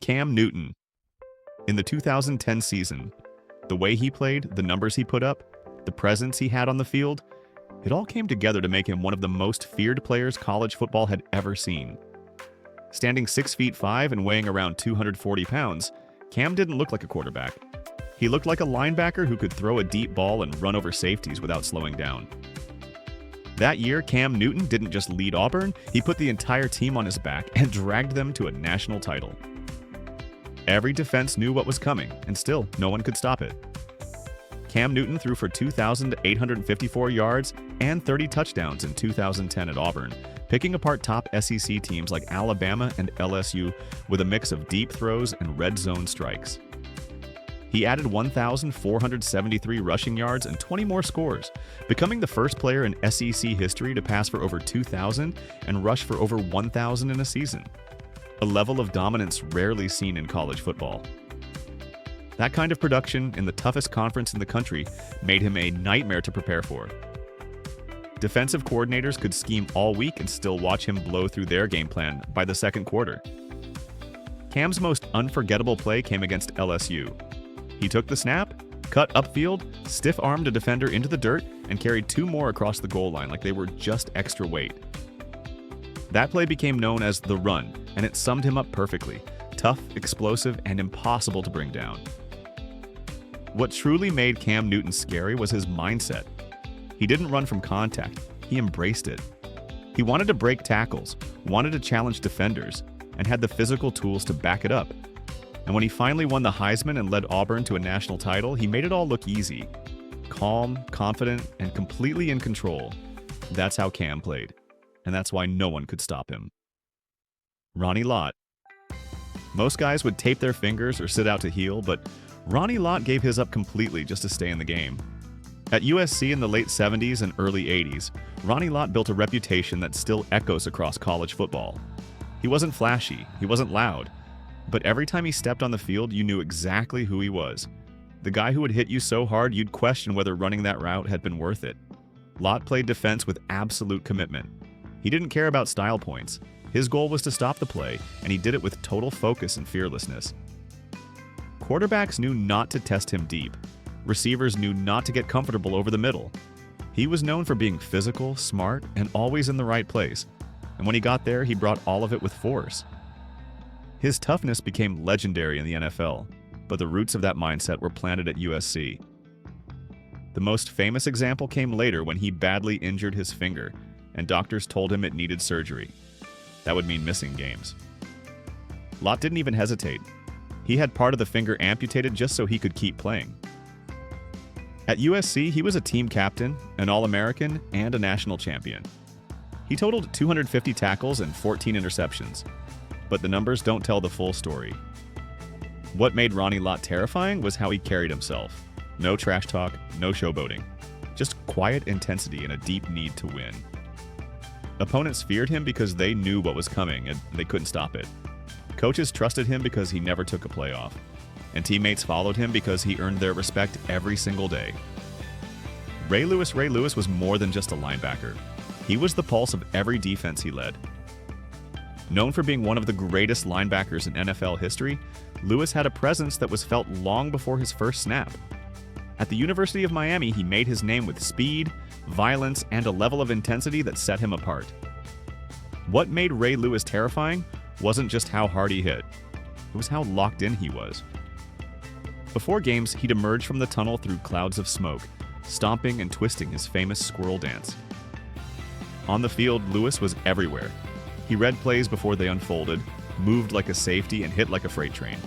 Cam Newton. In the 2010 season, the way he played, the numbers he put up, the presence he had on the field, it all came together to make him one of the most feared players college football had ever seen. Standing 6 feet 5 and weighing around 240 pounds, Cam didn't look like a quarterback. He looked like a linebacker who could throw a deep ball and run over safeties without slowing down. That year, Cam Newton didn't just lead Auburn, he put the entire team on his back and dragged them to a national title. Every defense knew what was coming, and still, no one could stop it. Cam Newton threw for 2,854 yards and 30 touchdowns in 2010 at Auburn, picking apart top SEC teams like Alabama and LSU with a mix of deep throws and red zone strikes. He added 1,473 rushing yards and 20 more scores, becoming the first player in SEC history to pass for over 2,000 and rush for over 1,000 in a season, a level of dominance rarely seen in college football. That kind of production in the toughest conference in the country made him a nightmare to prepare for. Defensive coordinators could scheme all week and still watch him blow through their game plan by the second quarter. Cam's most unforgettable play came against LSU. He took the snap, cut upfield, stiff-armed a defender into the dirt, and carried 2 more across the goal line like they were just extra weight. That play became known as the run, and it summed him up perfectly: tough, explosive, and impossible to bring down. What truly made Cam Newton scary was his mindset. He didn't run from contact, he embraced it. He wanted to break tackles, wanted to challenge defenders, and had the physical tools to back it up. And when he finally won the Heisman and led Auburn to a national title, he made it all look easy. Calm, confident, and completely in control. That's how Cam played. And that's why no one could stop him. Ronnie Lott. Most guys would tape their fingers or sit out to heal, but Ronnie Lott gave his up completely just to stay in the game. At USC in the late 70s and early 80s, Ronnie Lott built a reputation that still echoes across college football. He wasn't flashy, he wasn't loud, but every time he stepped on the field, you knew exactly who he was. The guy who would hit you so hard you'd question whether running that route had been worth it. Lott played defense with absolute commitment. He didn't care about style points. His goal was to stop the play, and he did it with total focus and fearlessness. Quarterbacks knew not to test him deep. Receivers knew not to get comfortable over the middle. He was known for being physical, smart, and always in the right place. And when he got there, he brought all of it with force. His toughness became legendary in the NFL, but the roots of that mindset were planted at USC. The most famous example came later when he badly injured his finger, and doctors told him it needed surgery. That would mean missing games. Lott didn't even hesitate. He had part of the finger amputated just so he could keep playing. At USC, he was a team captain, an All-American, and a national champion. He totaled 250 tackles and 14 interceptions. But the numbers don't tell the full story. What made Ronnie Lott terrifying was how he carried himself. No trash talk, no showboating. Just quiet intensity and a deep need to win. Opponents feared him because they knew what was coming and they couldn't stop it. Coaches trusted him because he never took a play off. And teammates followed him because he earned their respect every single day. Ray Lewis was more than just a linebacker. He was the pulse of every defense he led. Known for being one of the greatest linebackers in NFL history, Lewis had a presence that was felt long before his first snap. At the University of Miami, he made his name with speed, violence, and a level of intensity that set him apart. What made Ray Lewis terrifying wasn't just how hard he hit. It was how locked in he was. Before games, he'd emerge from the tunnel through clouds of smoke, stomping and twisting his famous squirrel dance. On the field, Lewis was everywhere. He read plays before they unfolded, moved like a safety, and hit like a freight train.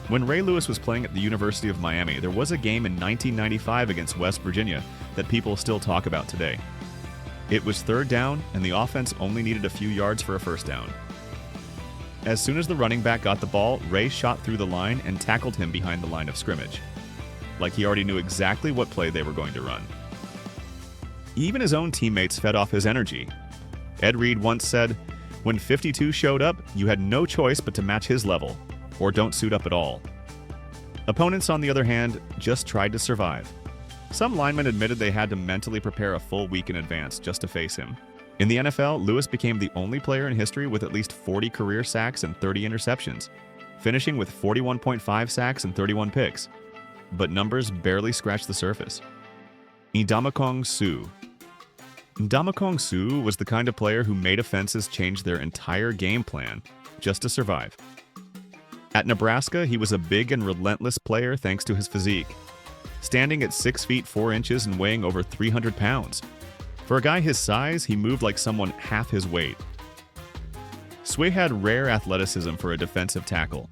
When Ray Lewis was playing at the University of Miami, there was a game in 1995 against West Virginia that people still talk about today. It was 3rd down, and the offense only needed a few yards for a first down. As soon as the running back got the ball, Ray shot through the line and tackled him behind the line of scrimmage, like he already knew exactly what play they were going to run. Even his own teammates fed off his energy. Ed Reed once said, "When 52 showed up, you had no choice but to match his level, or don't suit up at all." Opponents, on the other hand, just tried to survive. Some linemen admitted they had to mentally prepare a full week in advance just to face him. In the NFL, Lewis became the only player in history with at least 40 career sacks and 30 interceptions, finishing with 41.5 sacks and 31 picks. But numbers barely scratched the surface. Ndamukong Suh. Ndamukong Suh was the kind of player who made offenses change their entire game plan just to survive. At Nebraska, he was a big and relentless player thanks to his physique. Standing at 6 feet 4 inches and weighing over 300 pounds. For a guy his size, he moved like someone half his weight. Suh had rare athleticism for a defensive tackle.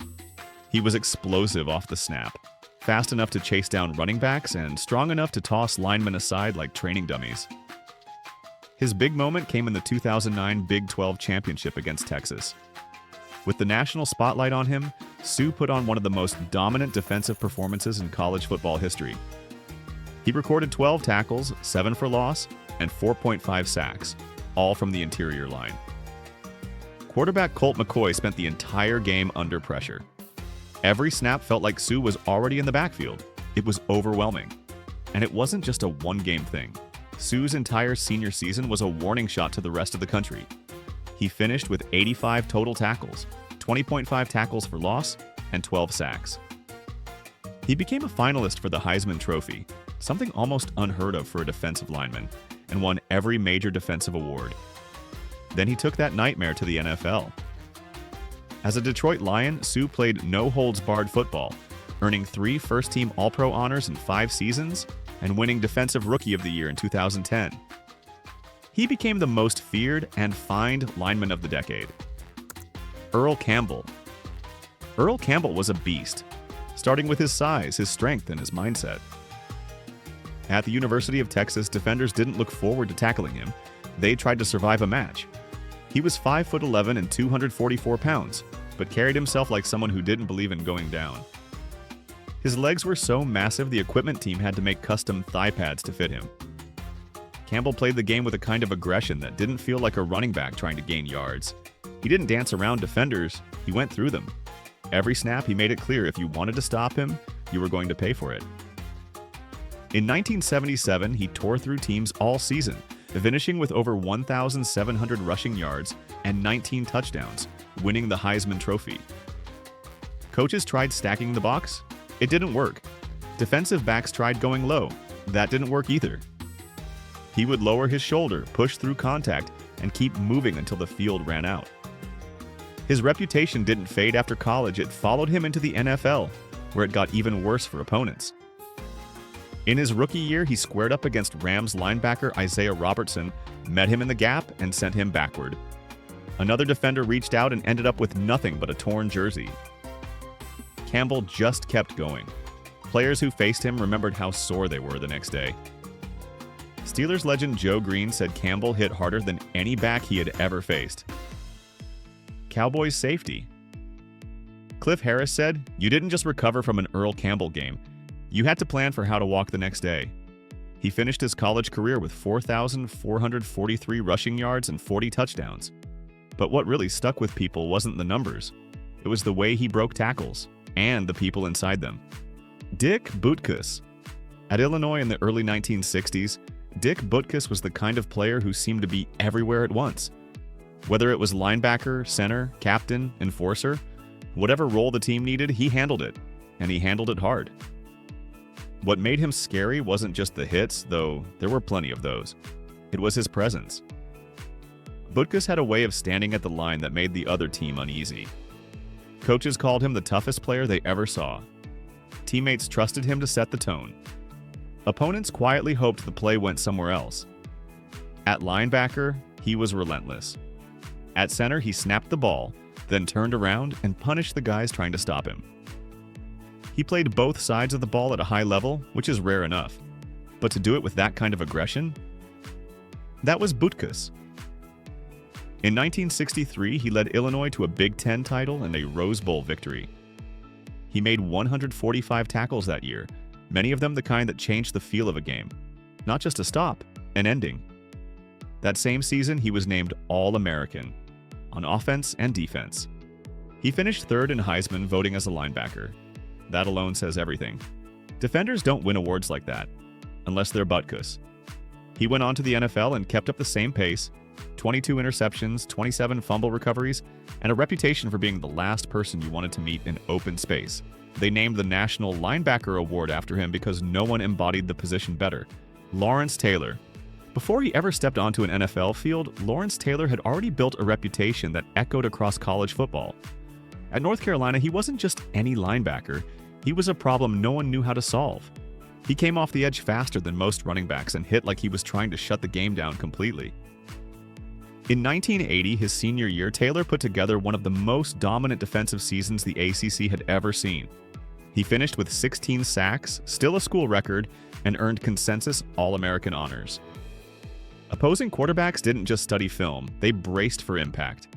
He was explosive off the snap, fast enough to chase down running backs, and strong enough to toss linemen aside like training dummies. His big moment came in the 2009 Big 12 championship against Texas. With the national spotlight on him, Suh put on one of the most dominant defensive performances in college football history. He recorded 12 tackles, 7 for loss, and 4.5 sacks, all from the interior line. Quarterback Colt McCoy spent the entire game under pressure. Every snap felt like Suh was already in the backfield. It was overwhelming. And it wasn't just a one-game thing. Suh's entire senior season was a warning shot to the rest of the country. He finished with 85 total tackles, 20.5 tackles for loss, and 12 sacks. He became a finalist for the Heisman Trophy, something almost unheard of for a defensive lineman, and won every major defensive award. Then he took that nightmare to the NFL. As a Detroit Lion, Suh played no-holds-barred football, earning 3 first-team All-Pro honors in 5 seasons and winning Defensive Rookie of the Year in 2010. He became the most feared and fined lineman of the decade. Earl Campbell. Earl Campbell was a beast, starting with his size, his strength, and his mindset. At the University of Texas, defenders didn't look forward to tackling him. They tried to survive a match. He was 5'11" and 244 pounds, but carried himself like someone who didn't believe in going down. His legs were so massive the equipment team had to make custom thigh pads to fit him. Campbell played the game with a kind of aggression that didn't feel like a running back trying to gain yards. He didn't dance around defenders, he went through them. Every snap, he made it clear if you wanted to stop him, you were going to pay for it. In 1977, he tore through teams all season, finishing with over 1,700 rushing yards and 19 touchdowns, winning the Heisman Trophy. Coaches tried stacking the box. It didn't work. Defensive backs tried going low. That didn't work either. He would lower his shoulder, push through contact, and keep moving until the field ran out. His reputation didn't fade after college. It followed him into the NFL, where it got even worse for opponents. In his rookie year, he squared up against Rams linebacker Isaiah Robertson, met him in the gap, and sent him backward. Another defender reached out and ended up with nothing but a torn jersey. Campbell just kept going. Players who faced him remembered how sore they were the next day. Steelers legend Joe Green said Campbell hit harder than any back he had ever faced. Cowboys safety. Cliff Harris said, "You didn't just recover from an Earl Campbell game. You had to plan for how to walk the next day." He finished his college career with 4,443 rushing yards and 40 touchdowns. But what really stuck with people wasn't the numbers. It was the way he broke tackles and the people inside them. Dick Butkus. At Illinois in the early 1960s, Dick Butkus was the kind of player who seemed to be everywhere at once. Whether it was linebacker, center, captain, enforcer, whatever role the team needed, he handled it, and he handled it hard. What made him scary wasn't just the hits, though there were plenty of those. It was his presence. Butkus had a way of standing at the line that made the other team uneasy. Coaches called him the toughest player they ever saw. Teammates trusted him to set the tone. Opponents quietly hoped the play went somewhere else. At linebacker, he was relentless. At center, he snapped the ball, then turned around and punished the guys trying to stop him. He played both sides of the ball at a high level, which is rare enough. But to do it with that kind of aggression? That was Butkus. In 1963, he led Illinois to a Big Ten title and a Rose Bowl victory. He made 145 tackles that year, many of them the kind that changed the feel of a game. Not just a stop, an ending. That same season, he was named All-American, on offense and defense. He finished third in Heisman voting as a linebacker. That alone says everything. Defenders don't win awards like that, unless they're Butkus. He went on to the NFL and kept up the same pace, 22 interceptions, 27 fumble recoveries, and a reputation for being the last person you wanted to meet in open space. They named the National Linebacker Award after him because no one embodied the position better. Lawrence Taylor. Before he ever stepped onto an NFL field, Lawrence Taylor had already built a reputation that echoed across college football. At North Carolina, he wasn't just any linebacker. He was a problem no one knew how to solve. He came off the edge faster than most running backs and hit like he was trying to shut the game down completely. In 1980, his senior year, Taylor put together one of the most dominant defensive seasons the ACC had ever seen. He finished with 16 sacks, still a school record, and earned consensus All-American honors. Opposing quarterbacks didn't just study film, they braced for impact.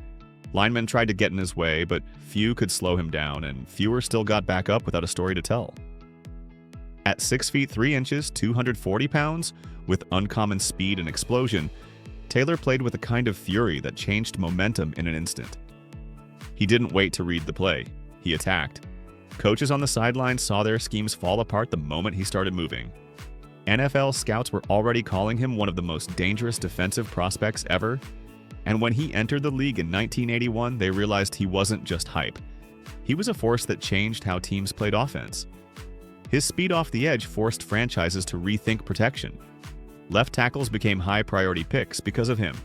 Linemen tried to get in his way, but few could slow him down, and fewer still got back up without a story to tell. At 6 feet 3 inches, 240 pounds, with uncommon speed and explosion, Taylor played with a kind of fury that changed momentum in an instant. He didn't wait to read the play. He attacked. Coaches on the sidelines saw their schemes fall apart the moment he started moving. NFL scouts were already calling him one of the most dangerous defensive prospects ever, and when he entered the league in 1981, they realized he wasn't just hype. He was a force that changed how teams played offense. His speed off the edge forced franchises to rethink protection. Left tackles became high-priority picks because of him.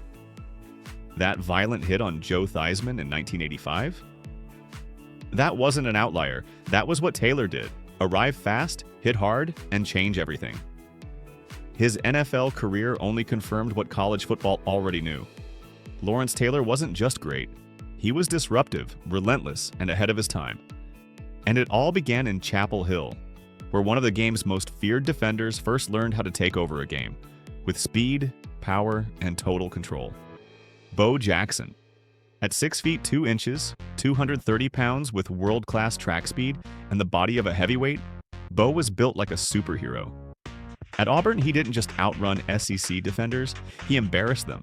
That violent hit on Joe Theismann in 1985? That wasn't an outlier. That was what Taylor did. Arrive fast, hit hard, and change everything. His NFL career only confirmed what college football already knew. Lawrence Taylor wasn't just great. He was disruptive, relentless, and ahead of his time. And it all began in Chapel Hill, where one of the game's most feared defenders first learned how to take over a game, with speed, power, and total control. Bo Jackson. At 6 feet 2 inches, 230 pounds with world-class track speed and the body of a heavyweight, Bo was built like a superhero. At Auburn, he didn't just outrun SEC defenders, he embarrassed them.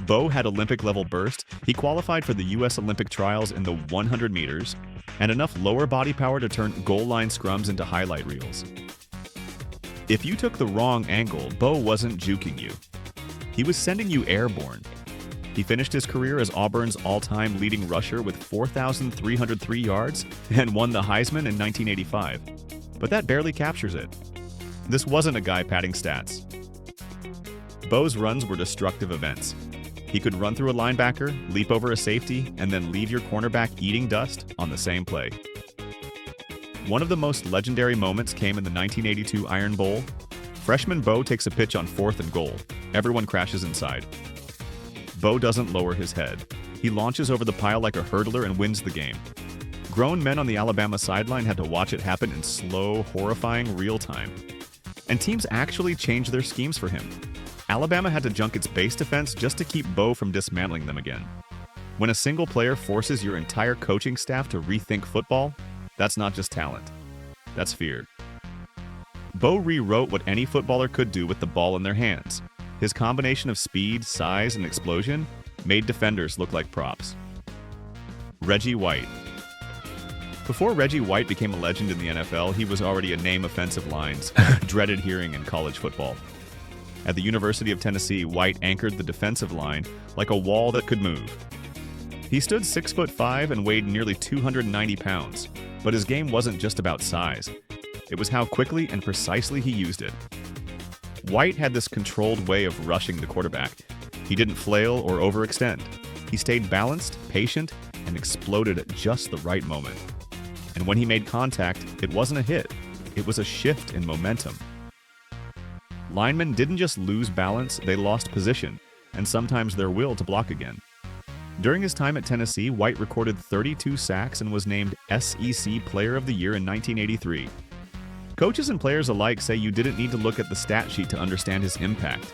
Bo had Olympic-level burst, he qualified for the U.S. Olympic trials in the 100 meters, and enough lower body power to turn goal-line scrums into highlight reels. If you took the wrong angle, Bo wasn't juking you. He was sending you airborne. He finished his career as Auburn's all-time leading rusher with 4,303 yards and won the Heisman in 1985. But that barely captures it. This wasn't a guy padding stats. Bo's runs were destructive events. He could run through a linebacker, leap over a safety, and then leave your cornerback eating dust on the same play. One of the most legendary moments came in the 1982 Iron Bowl. Freshman Bo takes a pitch on 4th and goal. Everyone crashes inside. Bo doesn't lower his head. He launches over the pile like a hurdler and wins the game. Grown men on the Alabama sideline had to watch it happen in slow, horrifying real time. And teams actually changed their schemes for him. Alabama had to junk its base defense just to keep Bo from dismantling them again. When a single player forces your entire coaching staff to rethink football, that's not just talent. That's fear. Bo rewrote what any footballer could do with the ball in their hands. His combination of speed, size, and explosion made defenders look like props. Reggie White. Before Reggie White became a legend in the NFL, he was already a name offensive lines, dreaded hearing in college football. At the University of Tennessee, White anchored the defensive line like a wall that could move. He stood 6'5" and weighed nearly 290 pounds, but his game wasn't just about size. It was how quickly and precisely he used it. White had this controlled way of rushing the quarterback. He didn't flail or overextend. He stayed balanced, patient, and exploded at just the right moment. And when he made contact, it wasn't a hit. It was a shift in momentum. Linemen didn't just lose balance, they lost position, and sometimes their will to block again. During his time at Tennessee, White recorded 32 sacks and was named SEC Player of the Year in 1983. Coaches and players alike say you didn't need to look at the stat sheet to understand his impact.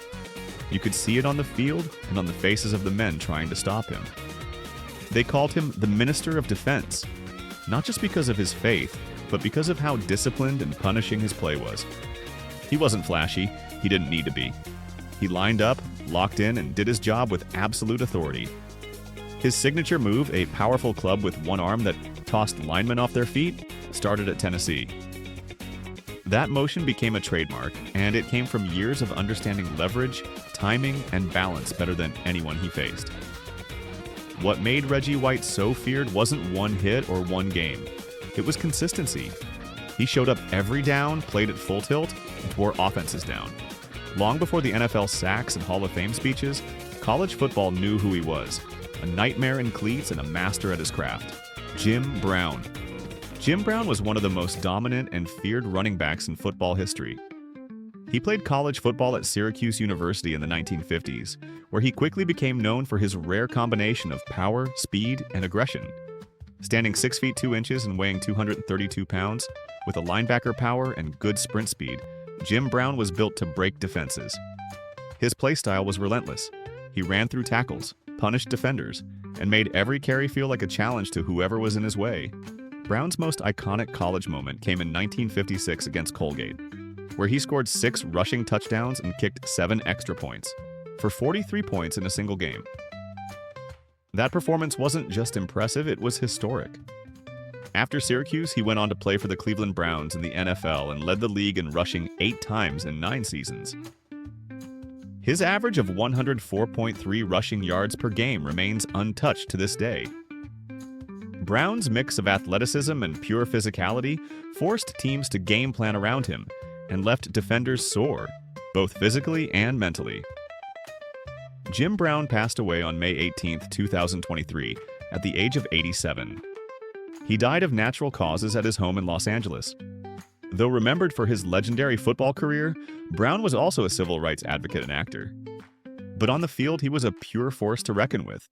You could see it on the field and on the faces of the men trying to stop him. They called him the Minister of Defense, not just because of his faith, but because of how disciplined and punishing his play was. He wasn't flashy, he didn't need to be. He lined up, locked in, and did his job with absolute authority. His signature move, a powerful club with one arm that tossed linemen off their feet, started at Tennessee. That motion became a trademark, and it came from years of understanding leverage, timing and balance better than anyone he faced. What made Reggie White so feared wasn't one hit or one game. It was consistency. He showed up every down, played at full tilt, and wore offenses down. Long before the NFL sacks and Hall of Fame speeches, college football knew who he was. A nightmare in cleats and a master at his craft. Jim Brown. Jim Brown was one of the most dominant and feared running backs in football history. He played college football at Syracuse University in the 1950s, where he quickly became known for his rare combination of power, speed, and aggression. Standing 6 feet 2 inches and weighing 232 pounds, with a linebacker power and good sprint speed, Jim Brown was built to break defenses. His play style was relentless. He ran through tackles, punished defenders, and made every carry feel like a challenge to whoever was in his way. Brown's most iconic college moment came in 1956 against Colgate, where he scored 6 rushing touchdowns and kicked 7 extra points, for 43 points in a single game. That performance wasn't just impressive, it was historic. After Syracuse, he went on to play for the Cleveland Browns in the NFL and led the league in rushing 8 times in 9 seasons. His average of 104.3 rushing yards per game remains untouched to this day. Brown's mix of athleticism and pure physicality forced teams to game plan around him and left defenders sore, both physically and mentally. Jim Brown passed away on May 18, 2023, at the age of 87. He died of natural causes at his home in Los Angeles. Though remembered for his legendary football career, Brown was also a civil rights advocate and actor. But on the field, he was a pure force to reckon with.